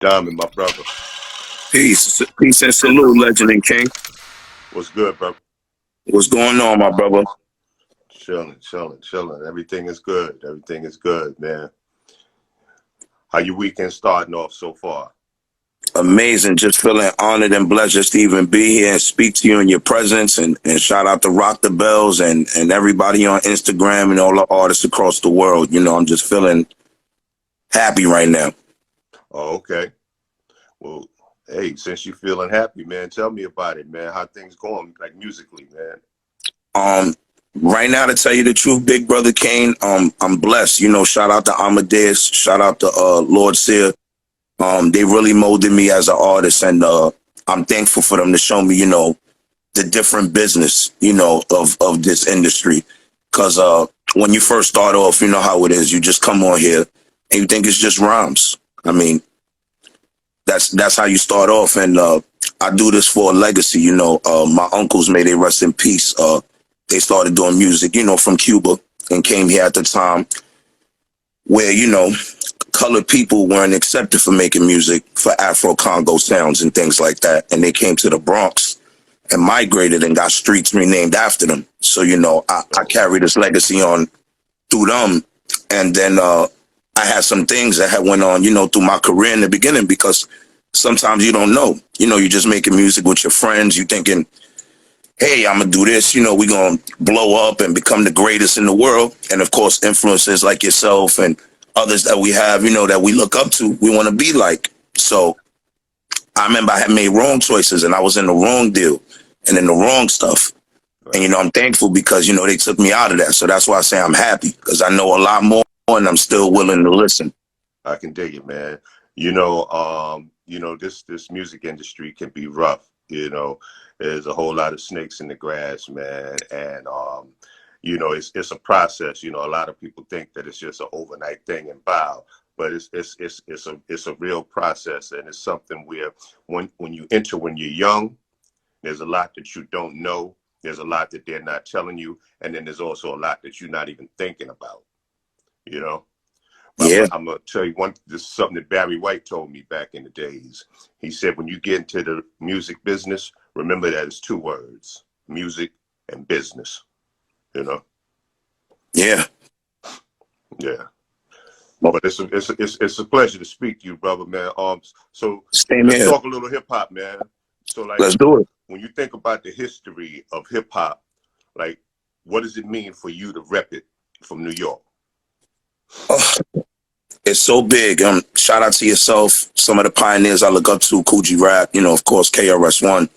Diamond, my brother. Peace, peace and salute, legend and king. What's good, bro? What's going on, my brother? Chilling, chilling, chilling. Everything is good. Everything is good, man. How your weekend starting off so far? Amazing. Just feeling honored and blessed just to even be here and speak to you in your presence. And shout out to Rock the Bells and everybody on Instagram and all the artists across the world. You know, I'm just feeling happy right now. Oh, okay. Well, hey, since you feeling happy, man, tell me about it, man. How things going, like musically, man? Um, right now, to tell you the truth, big brother Kane, I'm blessed. You know, shout out to Amadeus, shout out to Lord Sear. They really molded me as an artist, and I'm thankful for them to show me, you know, the different business, you know, of this industry. Cause when you first start off, you know how it is. You just come on here and you think it's just rhymes. I mean, that's how you start off, and I do this for a legacy. You know, my uncles, may they rest in peace. They started doing music, you know, from Cuba and came here at the time where, you know, colored people weren't accepted for making music for Afro-Congo sounds and things like that. And they came to the Bronx and migrated and got streets renamed after them. So, you know, I carry this legacy on through them. And then I had some things that had went on, you know, through my career in the beginning, because sometimes you don't know. You know, you're just making music with your friends. You thinking, hey, I'm going to do this. You know, we're going to blow up and become the greatest in the world. And, of course, influencers like yourself and others that we have, you know, that we look up to, we want to be like. So I remember I had made wrong choices and I was in the wrong deal and in the wrong stuff. And, you know, I'm thankful because, you know, they took me out of that. So that's why I say I'm happy, because I know a lot more and I'm still willing to listen. I can dig it, man. This music industry can be rough. You know, there's a whole lot of snakes in the grass, man, and it's a process. You know, a lot of people think that it's just an overnight thing and bow, but it's a real process, and it's something where when you enter when you're young, there's a lot that you don't know. There's a lot that they're not telling you, and then there's also a lot that you're not even thinking about. You know. Yeah. I'm gonna tell you this is something that Barry White told me back in the days. He said, when you get into the music business, remember that it's two words: music and business. You know? Yeah. Yeah. But it's a pleasure to speak to you, brother, man. So Same let's here. talk a little hip hop, man. So like, Let's do it. when you think about the history of hip hop, like, what does it mean for you to rep it from New York? Oh, it's so big. Shout out to yourself, some of the pioneers I look up to, Coogee Rap, you know, of course, KRS-One.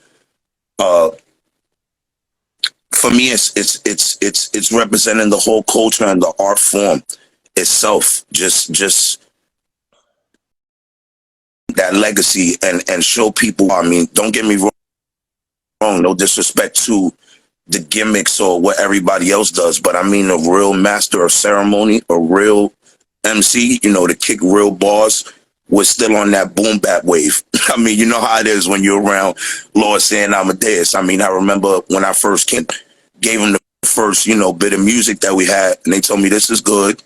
For me, it's representing the whole culture and the art form itself. Just that legacy and show people. I mean, don't get me wrong, no disrespect to the gimmicks or what everybody else does, but I mean a real master of ceremony, a real MC, you know, to kick real bars. We're still on that boom bap wave. I mean, you know how it is when you're around Lord saying Amadeus. I mean, I remember when I first gave him the first, you know, bit of music that we had, and they told me this is good,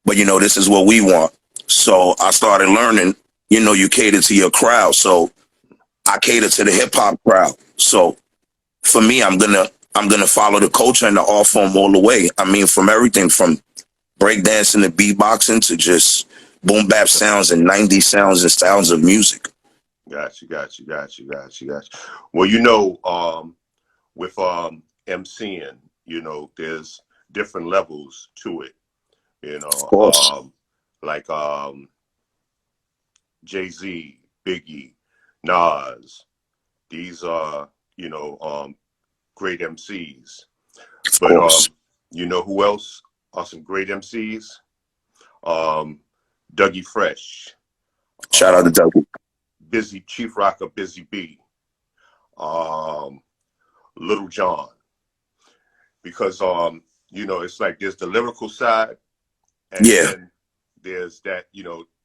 but you know, this is what we want. So I started learning, you know, you cater to your crowd. So I cater to the hip hop crowd. So for me, I'm gonna follow the culture and the art form all the way. I mean, from everything from breakdancing to beatboxing to just boom bap sounds and 90s sounds and styles of music. Got you. Well, you know, with MCing, you know, there's different levels to it. You Of know, course. like Jay-Z, Biggie, Nas. These are, great MCs. Of But course. you know who else are some great MCs? Um, Dougie Fresh, Shout out to um, Dougie. Busy Chief Rocker, Busy B, um, Little John. Because it's like there's the lyrical side, and Yeah, then there's that,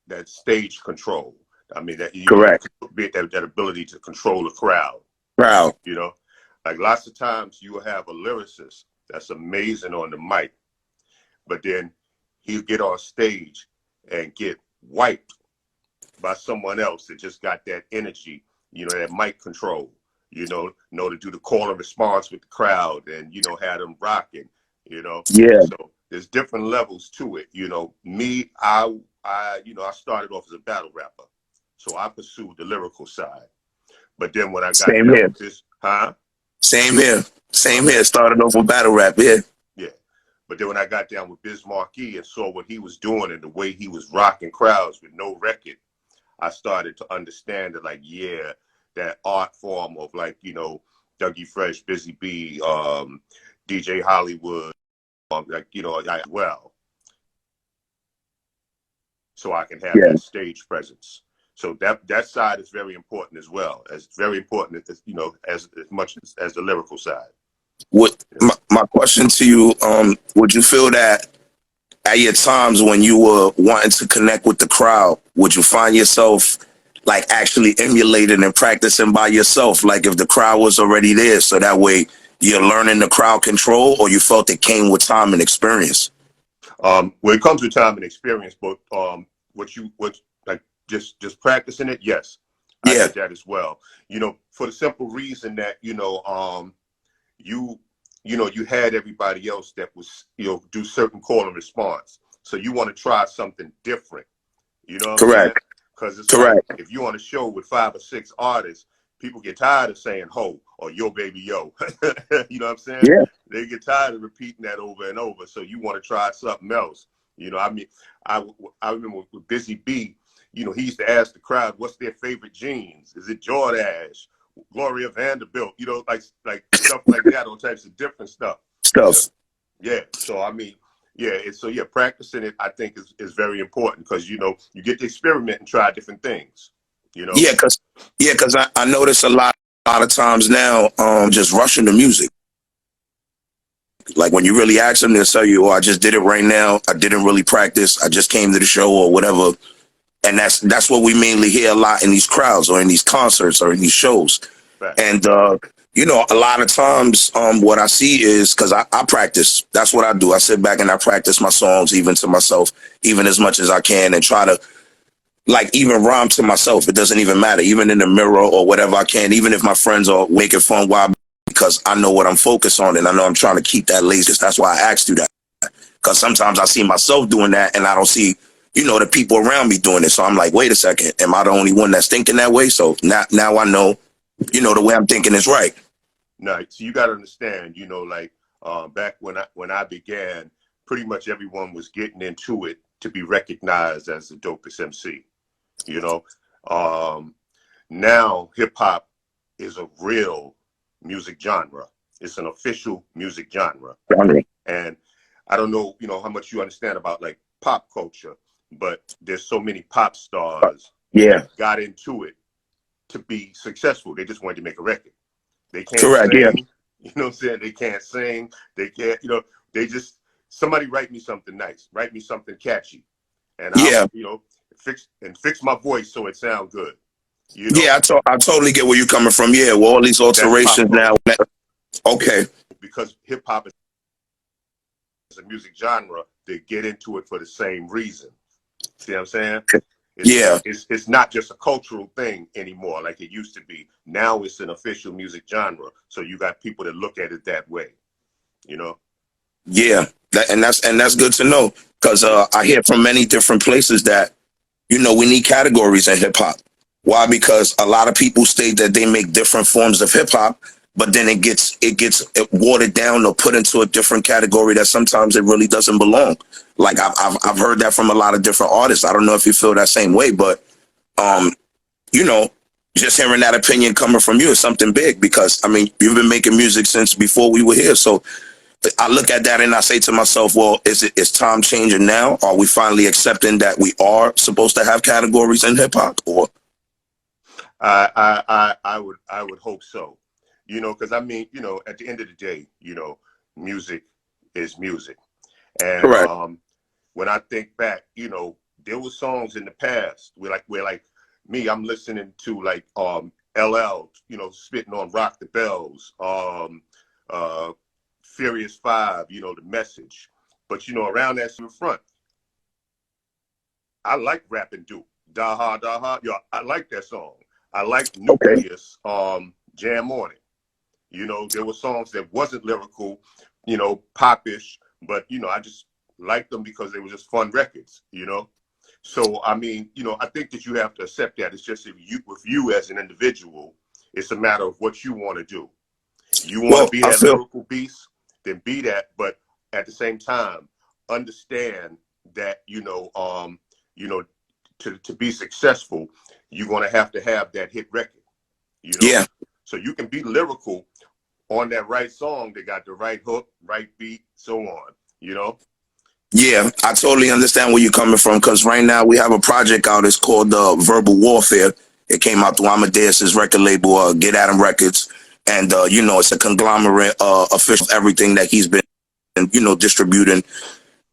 that stage control. I mean, that you correct. that ability to control a crowd. Proud. You know, like lots of times you will have a lyricist that's amazing on the mic, but then he'll get on stage and get wiped by someone else that just got that energy, that mic control, know to do the call and response with the crowd and, have them rocking, Yeah. So there's different levels to it. Me, I started off as a battle rapper. So I pursued the lyrical side. But then when I got Same down here. with this, huh? Same here. Same Okay. here. Started off with battle rap. Yeah. Yeah. But then when I got down with Biz Markie and saw what he was doing and the way he was rocking crowds with no record, I started to understand that, like, yeah, that art form of, like, Dougie Fresh, Busy B, DJ Hollywood, well, so I can have Yeah. that stage presence. So that side is very important as well. As very important as as much as the lyrical side. What my question to you, would you feel that at your times when you were wanting to connect with the crowd, would you find yourself like actually emulating and practicing by yourself? Like if the crowd was already there, so that way you're learning the crowd control, or you felt it came with time and experience? Well, it comes with time and experience, but what like just practicing it, yes, I Yeah. did that as well. For the simple reason that you you had everybody else that was do certain call and response, so you want to try something different. You know what I'm saying? Correct. Because it's like Correct. if you're on a show with 5 or 6 artists, people get tired of saying "ho" or "yo baby yo." You know what I'm saying? Yeah. They get tired of repeating that over and over. So you want to try something else. I mean, I remember with Busy B, he used to ask the crowd, "What's their favorite jeans? Is it Jordache, Gloria Vanderbilt?" Like stuff like that, all types of different stuff. Stuff. Yeah. So I mean, yeah. Practicing it, I think, is very important because you get to experiment and try different things. Yeah, cause I notice a lot of times now, just rushing the music. Like when you really ask them, they'll tell you, "Oh, I just did it right now. I didn't really practice. I just came to the show or whatever." And that's what we mainly hear a lot in these crowds or in these concerts or in these shows. Facts. And a lot of times, what I see is because I practice. That's what I do. I sit back and I practice my songs, even to myself, even as much as I can, and try to like even rhyme to myself. It doesn't even matter, even in the mirror or whatever I can. Even if my friends are making fun, why? Because I know what I'm focused on, and I know I'm trying to keep that laser. That's why I asked you that. Because sometimes I see myself doing that, and I don't see the people around me doing it. So I'm like, wait a second, am I the only one that's thinking that way? So now I know, the way I'm thinking is right. No, so you got to understand, like back when I began, pretty much everyone was getting into it to be recognized as the dopest MC. You know, now hip hop is a real music genre. It's an official music genre, and I don't know, how much you understand about like pop culture, but there's so many pop stars Yeah, that got into it to be successful. They just wanted to make a record. They can't correct. Yeah, sing, you know what I'm saying? They can't sing. They can't, they just, somebody write me something nice, write me something catchy. And I'll, yeah, fix my voice so it sounds good. yeah. I totally get where you're coming from. Yeah, well, all these That's pop alterations now. culture. Okay. Because hip hop is a music genre, they get into it for the same reason. See what I'm saying? Yeah, It's not just a cultural thing anymore like it used to be. Now it's an official music genre. So you got people that look at it that way, you know? yeah. That's good to know because I hear from many different places that we need categories in hip hop. Why? Because a lot of people state that they make different forms of hip hop, but then it gets watered down or put into a different category that sometimes it really doesn't belong. Like I've heard that from a lot of different artists. I don't know if you feel that same way, but um, you know, just hearing that opinion coming from you is something big because I mean you've been making music since before we were here. So I look at that and I say to myself, well, is time changing now? Are we finally accepting that we are supposed to have categories in hip hop? Or I would hope so, because I mean, at the end of the day, music is music. And correct? when I think back, there were songs in the past where me, I'm listening to like LL, spitting on Rock the Bells, Furious Five, the message. But around that same front, I like rap and do. Daha Daha. Yo, I like that song. I like Okay. Nucleus, Jam on It. You know, there were songs that wasn't lyrical, you know, popish, but you know, I just liked them because they were just fun records, you know. So I mean, you know, I think that you have to accept that. It's just if you, with you as an individual, it's a matter of what you want to do. You want to Well, be I that feel lyrical beast, then be that. But at the same time, understand that you know, to be successful, you're going to have that hit record. You know, yeah. so you can be lyrical on that right song. They got the right hook, right beat, so on. You know. Yeah, I totally understand where you're coming from because right now we have a project out. It's called Verbal Warfare. It came out through Amadeus's record label, Get At 'Em Records, and you know it's a conglomerate official of everything that he's been distributing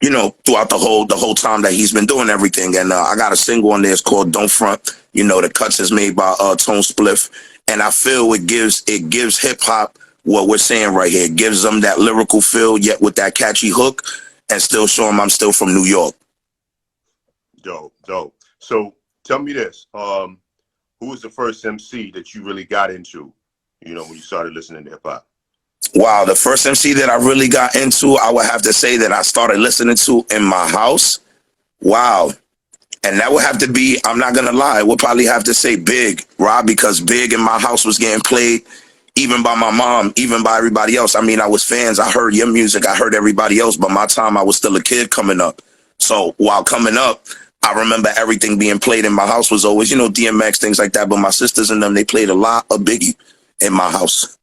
throughout the whole time that he's been doing everything. And I got a single on there. It's called Don't Front. The cuts is made by Tone Spliff, and I feel it gives hip hop what we're saying right here. It gives them that lyrical feel, yet with that catchy hook, and still show them I'm still from New York. Dope, dope. So tell me this: who was the first MC that you really got into? You know, when you started listening to hip hop. Wow, the first MC that I really got into, I would have to say that I started listening to in my house. Wow. And that would have to be, I'm not going to lie, we'll probably have to say Big, Rob, because Big in my house was getting played even by my mom, even by everybody else. I mean, I was fans. I heard your music. I heard everybody else. But my time, I was still a kid coming up. So while coming up, I remember everything being played in my house was always, DMX, things like that. But my sisters and them, they played a lot of Biggie in my house.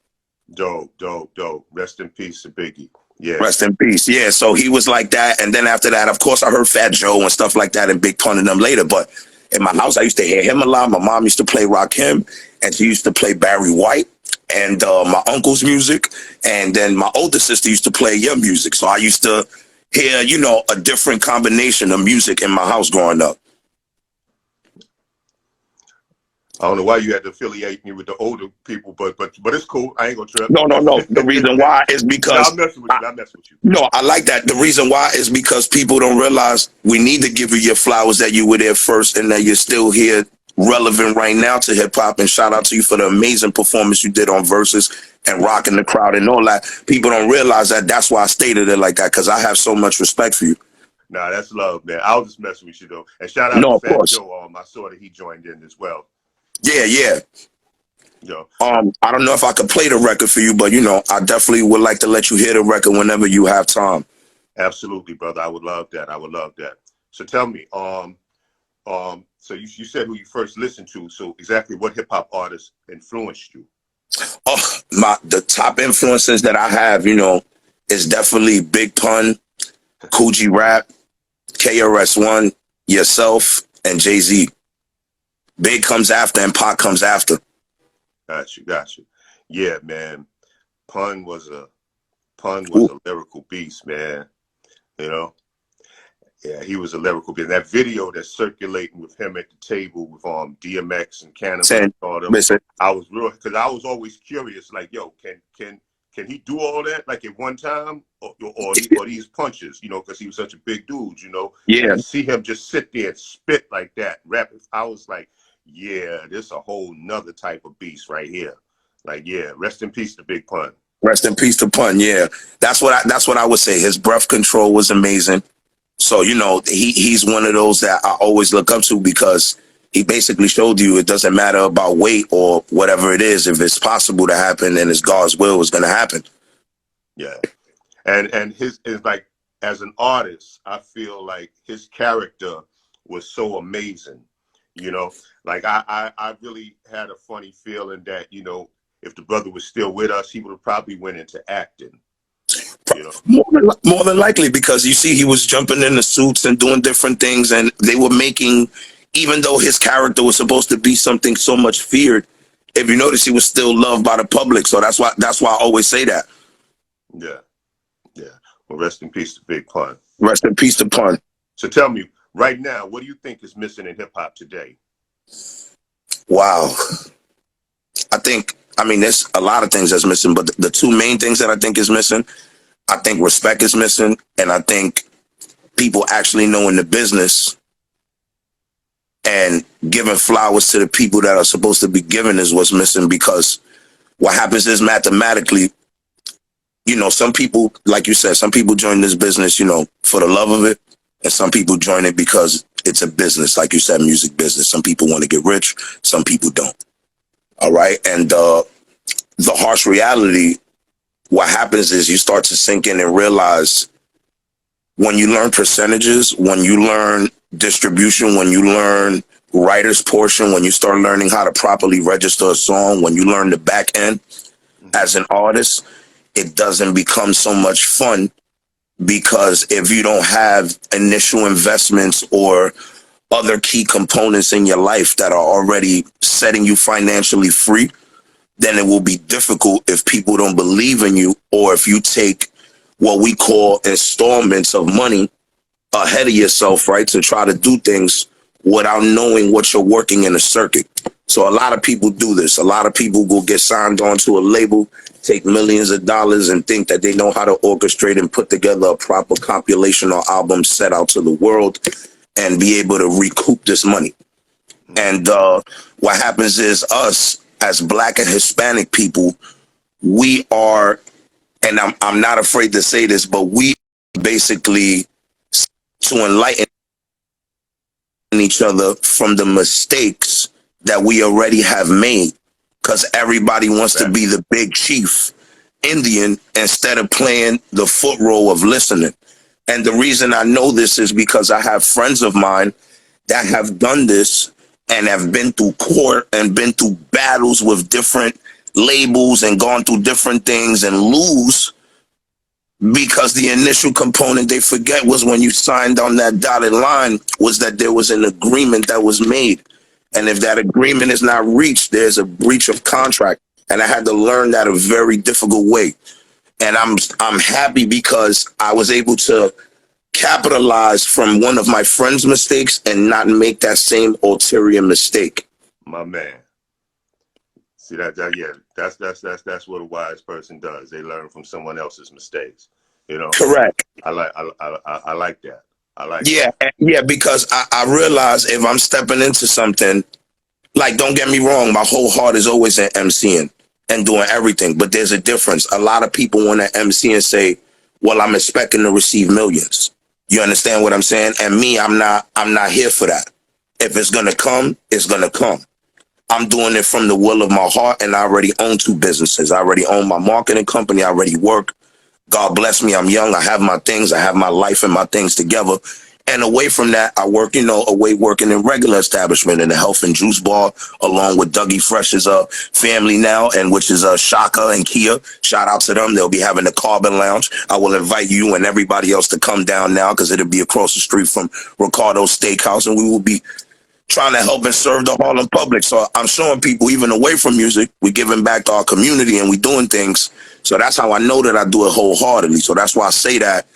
Dope, dope, dope. Rest in peace to Biggie. Yeah. Rest in peace. Yeah, so he was like that. And then after that, of course, I heard Fat Joe and stuff like that and Big Pun and them later. But in my house, I used to hear him a lot. My mom used to play Rakim, and she used to play Barry White and my uncle's music. And then my older sister used to play your music. So I used to hear, a different combination of music in my house growing up. I don't know why you had to affiliate me with the older people, but it's cool. I ain't gonna trip. No, no, no. The reason why is No, because I'm messing with you. I'm messing with you. no, I like that. The reason why is because people don't realize we need to give you your flowers that you were there first and that you're still here relevant right now to hip hop. And shout out to you for the amazing performance you did on Versus and rocking the crowd and all that. People don't realize that. That's why I stated it like that, because I have so much respect for you. Nah, that's love, man. I was just messing with you though. And shout out No, to of Fat course. Joe. I saw that he joined in as well. Yeah, yeah. You know. I don't know if I could play the record for you, but I definitely would like to let you hear the record whenever you have time. Absolutely, brother. I would love that. I would love that. So tell me, so you said who you first listened to. So exactly what hip hop artists influenced you? Oh, the top influences that I have, is definitely Big Pun, Coogee Rap, KRS-One, yourself, and Jay-Z. Big comes after and Pac comes after. Got you. Yeah, man. Pun was a lyrical beast, man. You know? Yeah, he was a lyrical beast. That video that's circulating with him at the table with DMX and Cannabis and all them. I was real, because I was always curious, like, yo, can he do all that like at one time, or these punches, because he was such a big dude, Yeah. And to see him just sit there and spit like that, rap, I was like, yeah, this a whole nother type of beast right here. Like, yeah, rest in peace to Big Pun. Rest in peace to Pun. Yeah, that's what I would say. His breath control was amazing. So he's one of those that I always look up to, because he basically showed you it doesn't matter about weight or whatever it is. If it's possible to happen, and it's God's will, is going to happen. Yeah, and his is like, as an artist, I feel like his character was so amazing. Like I really had a funny feeling that if the brother was still with us, he would have probably went into acting. More than likely, because you see, he was jumping in the suits and doing different things, and they were making, even though his character was supposed to be something so much feared, if you notice, he was still loved by the public. So that's why I always say that. Yeah. Well, rest in peace to Big Pun. Rest in peace to Pun. So tell me, right now, what do you think is missing in hip hop today? Wow. There's a lot of things that's missing, but the two main things that I think is missing, I think respect is missing, and I think people actually knowing the business and giving flowers to the people that are supposed to be given is what's missing. Because what happens is, mathematically, some people, like you said, some people join this business, for the love of it, and some people join it because it's a business, like you said, music business. Some people want to get rich, some people don't. All right, and the harsh reality, what happens is you start to sink in and realize, when you learn percentages, when you learn distribution, when you learn writer's portion, when you start learning how to properly register a song, when you learn the back end as an artist, it doesn't become so much fun. Because if you don't have initial investments or other key components in your life that are already setting you financially free, then it will be difficult if people don't believe in you, or if you take what we call installments of money ahead of yourself, right, to try to do things without knowing what you're working in a circuit. So a lot of people do this. A lot of people will get signed onto a label, take millions of dollars, and think that they know how to orchestrate and put together a proper compilation or album set out to the world and be able to recoup this money. And what happens is, us as Black and Hispanic people, we are, and I'm not afraid to say this, but we basically to enlighten each other from the mistakes that we already have made, because everybody wants to be the big chief Indian instead of playing the foot role of listening. And the reason I know this is because I have friends of mine that have done this and have been through court and been through battles with different labels and gone through different things and lose, because the initial component they forget was, when you signed on that dotted line, was that there was an agreement that was made. And if that agreement is not reached, there's a breach of contract. And I had to learn that a very difficult way. And I'm happy because I was able to capitalize from one of my friend's mistakes and not make that same ulterior mistake. My man. See yeah, that's what a wise person does. They learn from someone else's mistakes. Correct. I like that. I like yeah, that. Yeah, because I realize if I'm stepping into something, like, don't get me wrong, my whole heart is always in MCing and doing everything. But there's a difference. A lot of people want to MC and say, well, I'm expecting to receive millions. You understand what I'm saying? And me, I'm not here for that. If it's gonna come, it's gonna come. I'm doing it from the will of my heart, and I already own 2 businesses. I already own my marketing company. I already work. God bless me. I'm young. I have my things. I have my life and my things together. And away from that, I work, away working in regular establishment in the health and juice bar, along with Dougie Fresh's family now, and which is Shaka and Kia. Shout out to them. They'll be having the Carbon Lounge. I will invite you and everybody else to come down now, because it'll be across the street from Ricardo's Steakhouse, and we will be trying to help and serve the Harlem public. So I'm showing people, even away from music, we're giving back to our community and we're doing things. So that's how I know that I do it wholeheartedly. So that's why I say that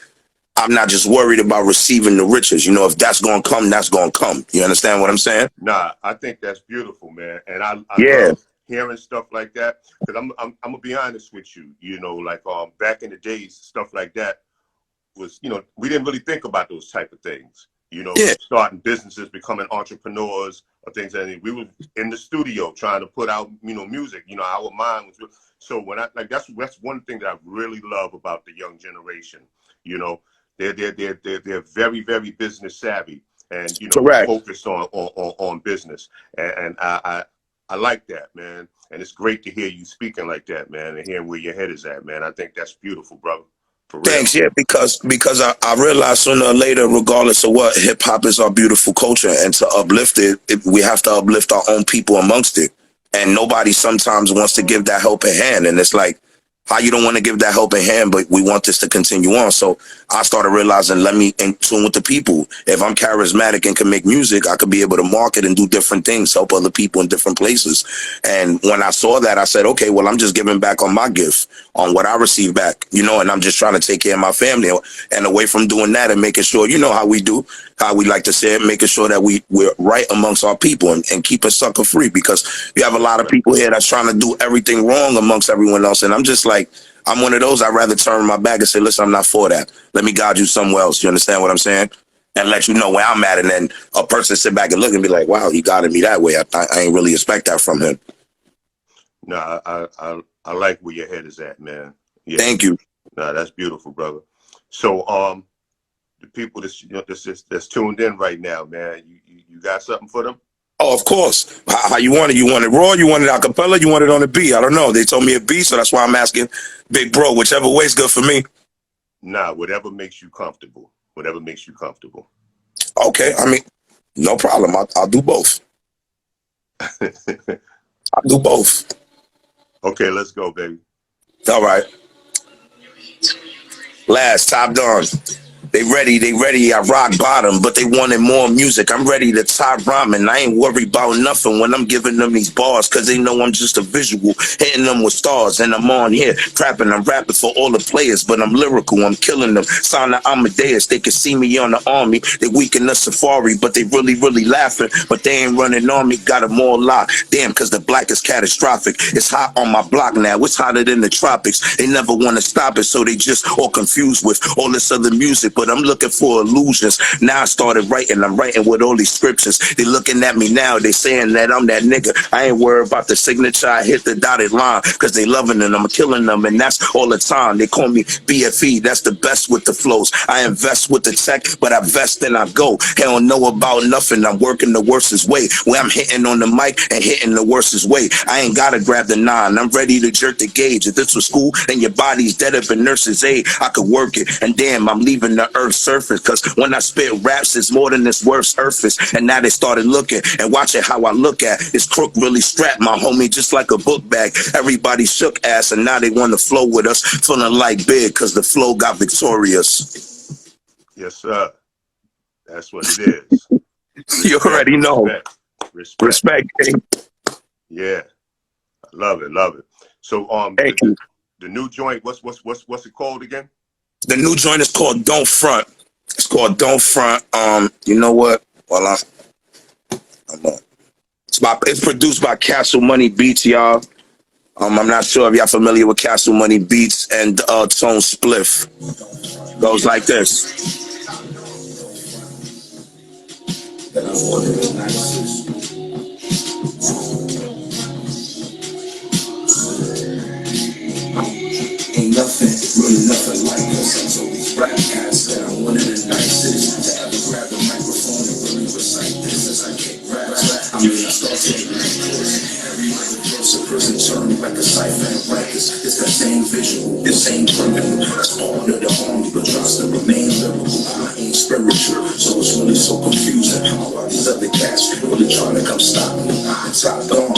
I'm not just worried about receiving the riches. If that's going to come, that's going to come. You understand what I'm saying? Nah, I think that's beautiful, man. And I Yeah. love hearing stuff like that, because I'm gonna be honest with you. Like back in the days, stuff like that was, we didn't really think about those type of things. Yeah. Starting businesses, becoming entrepreneurs, or things. And we were in the studio trying to put out, music. Our mind was. So when that's one thing that I really love about the young generation. They're very, very business savvy, and Correct. focused on business. And I like that, man. And it's great to hear you speaking like that, man, and hearing where your head is at, man. I think that's beautiful, brother. For real. Thanks. Yeah, because I realize sooner or later, regardless of what, hip hop is our beautiful culture, and to uplift it, we have to uplift our own people amongst it. And nobody sometimes wants to give that helping hand. And it's like, how you don't want to give that helping hand, but we want this to continue on. So I started realizing, let me in tune with the people. If I'm charismatic and can make music, I could be able to market and do different things, help other people in different places. And when I saw that, I said, okay, well, I'm just giving back on my gift, on what I receive back, and I'm just trying to take care of my family. And away from doing that and making sure, how we do, how we like to say it, making sure that we're right amongst our people and keep us sucker free, because you have a lot of people here that's trying to do everything wrong amongst everyone else. And I'm just like, I'm one of those. I'd rather turn my back and say, listen, I'm not for that. Let me guide you somewhere else. You understand what I'm saying? and let you know where I'm at. And then a person sit back and look and be like, wow, he got me that way. I ain't really expect that from him. No, I like where your head is at, man. Yeah. Thank you. No, that's beautiful, brother. So the people that's tuned in right now, man, you got something for them? Oh, of course. How you want it? You want it raw? You want it a cappella? You want it on the beat? I don't know. They told me a beat, so that's why I'm asking Big Bro. Whichever way's good for me. Nah, whatever makes you comfortable. Whatever makes you comfortable. Okay, I mean, no problem. I'll do both. I'll do both. Okay, let's go, baby. All right. Last Top Don. They ready. I rock bottom, but they wanted more music. I'm ready to tie rhyming. I ain't worried about nothing when I'm giving them these bars, cause they know I'm just a visual, hitting them with stars. And I'm on here trapping. I'm rapping for all the players, but I'm lyrical. I'm killing them. Sign the Amadeus. They can see me on the army. They weak in the safari, but they really laughing. But they ain't running on me. Got them all locked. Damn, cause the black is catastrophic. It's hot on my block now. It's hotter than the tropics. They never want to stop it, so they just all confused with all this other music. But I'm looking for illusions. Now I started writing. I'm writing with all these scriptures. They looking at me now. They saying that I'm that nigga. I ain't worried about the signature. I hit the dotted line because they loving it. I'm killing them, and that's all the time. They call me BFE. That's the best with the flows. I invest with the tech, but I vest and I go. They don't know about nothing. I'm working the worstest way. Where I'm hitting on the mic and hitting the worstest way. I ain't gotta grab the 9. I'm ready to jerk the gauge. If this was school, then your body's dead up in nurse's aid. I could work it, and damn, I'm leaving the earth's surface. Cause when I spit raps, it's more than this word's surface. And now they started looking and watching how I look at this crook really strapped my homie just like a book bag. Everybody shook ass, and now they want to flow with us, feeling like big cause the flow got victorious. Yes, sir. That's what it is. You already know. Respect. Yeah, I love it. So Thank you. The new joint, what's it called again? The new joint is called Don't Front. It's called Don't Front. You know what? Well, it's produced by Castle Money Beats, y'all. I'm not sure if y'all familiar with Castle Money Beats and Tone Spliff. Goes like this. Ain't nothing, really nothing like us. And so these rap cats that I'm one of the nicest to ever grab the microphone and really recite this as I kick raps. I mean, I start taking course. Every other verse, a person turn like a cipher and practice. It's the same visual, the same criminal. That's part of the army, but tries to remain lyrical. I ain't spiritual, so it's really so confusing. How are these other cats really trying to come stop me? I'm Top Don,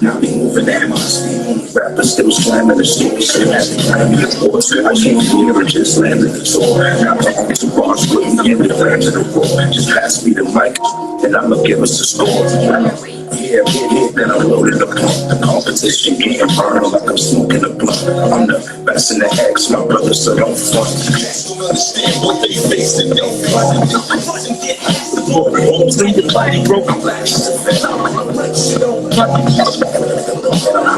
not be moving at my speed. Only rappers still slamming the store, so that's the time of the force. I can't hear it, just slamming the door. Now I'm on to bars with me in the land of the road. Just pass me the mic, and I'ma give us a score. Yeah, then I'm loaded up. The competition getting burned like I'm smoking a blunt. I'm the best in the X, my brother, so don't front. Don't understand what they face and don't front. The homes in your body broke. I'm latched to fed. I'm like, don't front.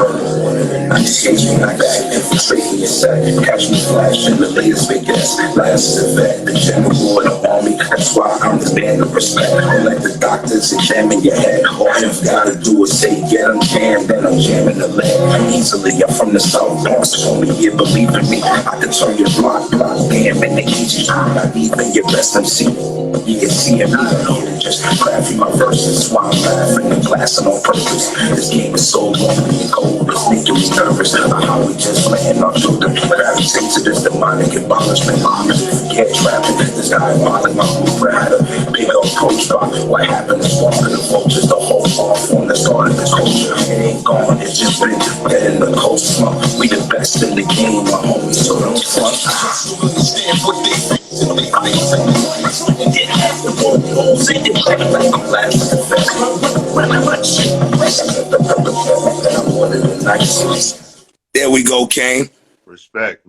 I chase me like that, infiltrating your set. Catch me flashing the latest big ass. Last event, the general in the army. That's why I'm the man of respect. Don't let the doctors examine your head. All you've gotta do is say, yeah, I'm jammed, then I'm jamming the lead. Easily, I'm from the South Bronx, only you believe in me. I can turn your block, damn, and they eat you. Not even your best MC. You can see it, I don't know. Just crafting my verses while I'm laughing and blasting on purpose. This game is so long and cold, it's making me nervous. How we just laying our shoulder, gravitate to this demonic abolishment. Get trapping, this diabolic, my Uber had a big old coach drop. What happened is walking the vultures, the whole off on the start of this culture. It ain't gone, it's just been getting the cold slump. We the best in the game, my homies, so don't front. I understand what they think. There we go, Kane. Respect.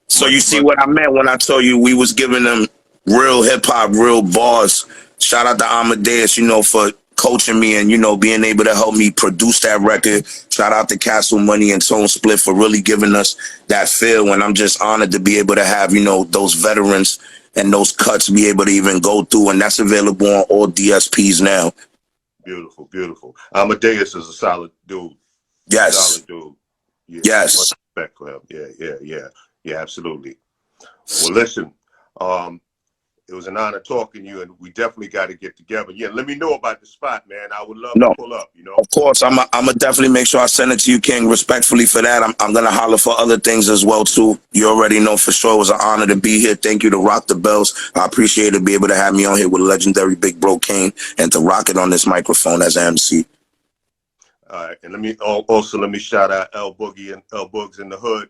So you see what I meant when I told you we was giving them real hip hop, real bars. Shout out to Amadeus, for coaching me and, being able to help me produce that record. Shout out to Castle Money and Tone Split for really giving us that feel. And I'm just honored to be able to have, those veterans and those cuts be able to even go through, and that's available on all DSPs now. Beautiful, beautiful. Amadeus is a solid dude. Yes. Solid dude. Yeah. Yes. Much respect for him. Yeah, absolutely. Well, listen, it was an honor talking to you, and we definitely got to get together. Yeah, let me know about the spot, man. I would love to pull up, you know? Of course, I'm gonna definitely make sure I send it to you, King, respectfully for that. I'm gonna holler for other things as well, too. You already know for sure. It was an honor to be here. Thank you to Rock the Bells. I appreciate it to be able to have me on here with legendary Big Bro Kane and to rock it on this microphone as an MC. All right, and let me shout out L Boogie and L Boogs in the Hood.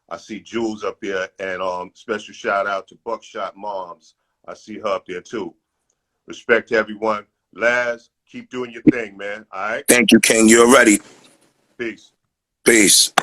I see Jules up here, and special shout out to Buckshot Moms. I see her up there too. Respect to everyone. Laz, keep doing your thing, man. All right. Thank you, King. You're ready. Peace. Peace.